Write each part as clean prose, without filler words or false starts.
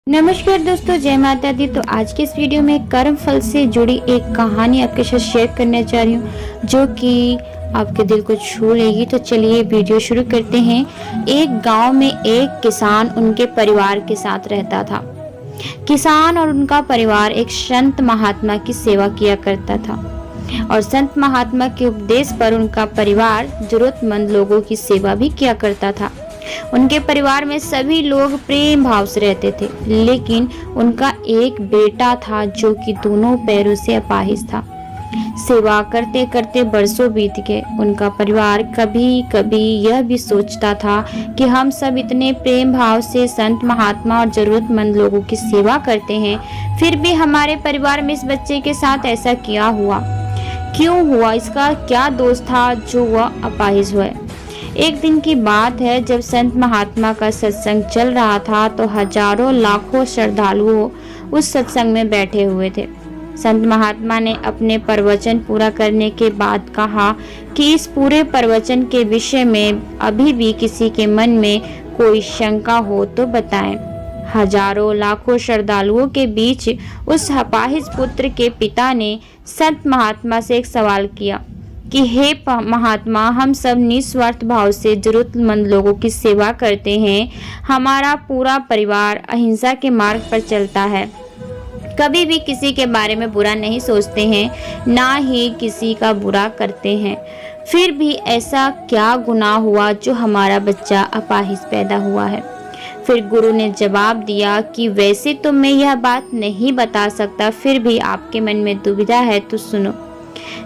नमस्कार दोस्तों, जय माता दी। तो आज के इस वीडियो में कर्म फल से जुड़ी एक कहानी आपके साथ शेयर करने जा रही हूँ जो कि आपके दिल को छू लेगी। तो चलिए वीडियो शुरू करते हैं। एक गांव में एक किसान उनके परिवार के साथ रहता था। किसान और उनका परिवार एक संत महात्मा की सेवा किया करता था और संत महात्मा के उपदेश पर उनका परिवार जरूरतमंद लोगों की सेवा भी किया करता था। उनके परिवार में सभी लोग प्रेम भाव से रहते थे, लेकिन उनका एक बेटा था जो कि दोनों पैरों से अपाहिज था। सेवा करते करते बरसों बीत गए। उनका परिवार कभी कभी यह भी सोचता था कि हम सब इतने प्रेम भाव से संत महात्मा और जरूरतमंद लोगों की सेवा करते हैं, फिर भी हमारे परिवार में इस बच्चे के साथ ऐसा क्यों हुआ? इसका क्या दोष था जो वह अपाहिज हुआ? एक दिन की बात है, जब संत महात्मा का सत्संग चल रहा था तो हजारों लाखों श्रद्धालुओं उस सत्संग में बैठे हुए थे। संत महात्मा ने अपने प्रवचन पूरा करने के बाद कहा कि इस पूरे प्रवचन के विषय में अभी भी किसी के मन में कोई शंका हो तो बताएं। हजारों लाखों श्रद्धालुओं के बीच उस अपाहिज पुत्र के पिता ने संत महात्मा से एक सवाल किया कि हे महात्मा, हम सब निस्वार्थ भाव से जरूरतमंद लोगों की सेवा करते हैं। हमारा पूरा परिवार अहिंसा के मार्ग पर चलता है, कभी भी किसी के बारे में बुरा नहीं सोचते हैं, ना ही किसी का बुरा करते हैं। फिर भी ऐसा क्या गुनाह हुआ जो हमारा बच्चा अपाहिज पैदा हुआ है? फिर गुरु ने जवाब दिया कि वैसे तो मैं यह बात नहीं बता सकता, फिर भी आपके मन में दुविधा है तो सुनो।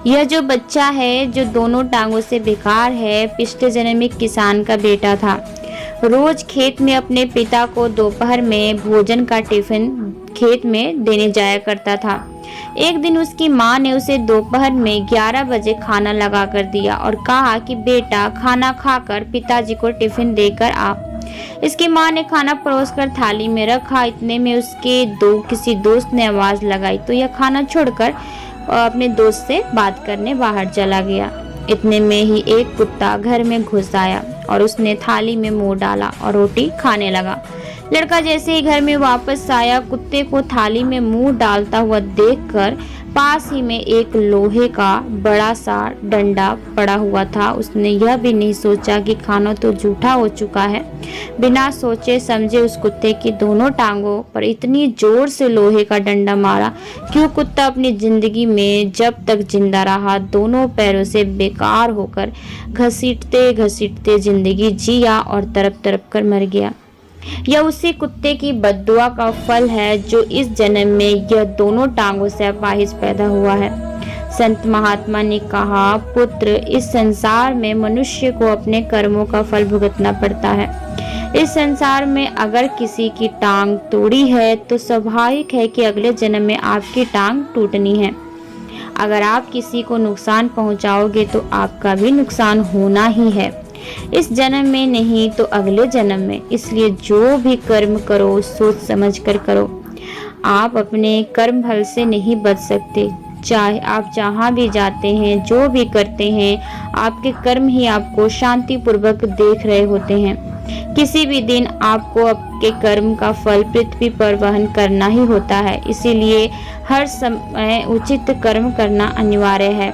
यह जो बच्चा है जो दोनों टांगों से बेकार है, पिछले जन्म में किसान का बेटा था। रोज खेत में अपने पिता को दोपहर में भोजन का टिफिन खेत में देने जाया करता था। एक दिन उसकी माँ ने उसे दोपहर में 11 बजे खाना लगा कर दिया और कहा कि बेटा, खाना खाकर पिताजी को टिफिन देकर आ। इसकी माँ ने खाना परोसकर थाली में रखा। इतने में उसके किसी दोस्त ने आवाज लगाई तो यह खाना छोड़कर अपने दोस्त से बात करने बाहर चला गया। इतने में ही एक कुत्ता घर में घुस आया और उसने थाली में मुंह डाला और रोटी खाने लगा। लड़का जैसे ही घर में वापस आया, कुत्ते को थाली में मुंह डालता हुआ देखकर पास ही में एक लोहे का बड़ा सा डंडा पड़ा हुआ था। उसने यह भी नहीं सोचा कि खाना तो जूठा हो चुका है। बिना सोचे समझे उस कुत्ते की दोनों टांगों पर इतनी जोर से लोहे का डंडा मारा कि वो कुत्ता अपनी जिंदगी में जब तक जिंदा रहा दोनों पैरों से बेकार होकर घसीटते घसीटते जिंदगी जिया और तड़प तड़प कर मर गया। यह उसी कुत्ते की बद्दुआ का फल है जो इस जन्म में यह दोनों टांगों से अपाहिज पैदा हुआ है। संत महात्मा ने कहा, पुत्र, इस संसार में मनुष्य को अपने कर्मों का फल भुगतना पड़ता है। इस संसार में अगर किसी की टांग तोड़ी है तो स्वाभाविक है कि अगले जन्म में आपकी टांग टूटनी है। अगर आप किसी को नुकसान पहुंचाओगे तो आपका भी नुकसान होना ही है, इस जन्म में नहीं तो अगले जन्म में। इसलिए जो भी कर्म करो सोच समझ कर करो। आप अपने कर्म फल से नहीं बच सकते। चाहे आप जहाँ भी जाते हैं, जो भी करते हैं, आपके कर्म ही आपको शांति पूर्वक देख रहे होते हैं। किसी भी दिन आपको आपके कर्म का फल पृथ्वी पर वहन करना ही होता है। इसीलिए हर समय उचित कर्म करना अनिवार्य है।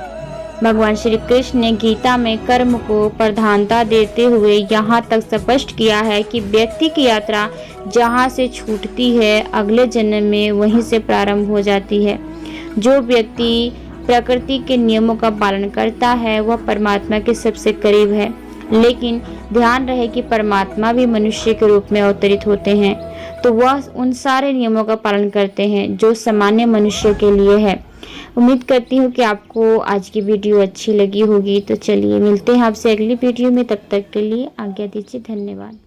भगवान श्री कृष्ण ने गीता में कर्म को प्रधानता देते हुए यहाँ तक स्पष्ट किया है कि व्यक्ति की यात्रा जहाँ से छूटती है अगले जन्म में वहीं से प्रारंभ हो जाती है। जो व्यक्ति प्रकृति के नियमों का पालन करता है वह परमात्मा के सबसे करीब है। लेकिन ध्यान रहे कि परमात्मा भी मनुष्य के रूप में अवतरित होते हैं, तो वह उन सारे नियमों का पालन करते हैं जो सामान्य मनुष्य के लिए है। उम्मीद करती हूँ कि आपको आज की वीडियो अच्छी लगी होगी। तो चलिए मिलते हैं आपसे अगली वीडियो में, तब तक के लिए आज्ञा दीजिए। धन्यवाद।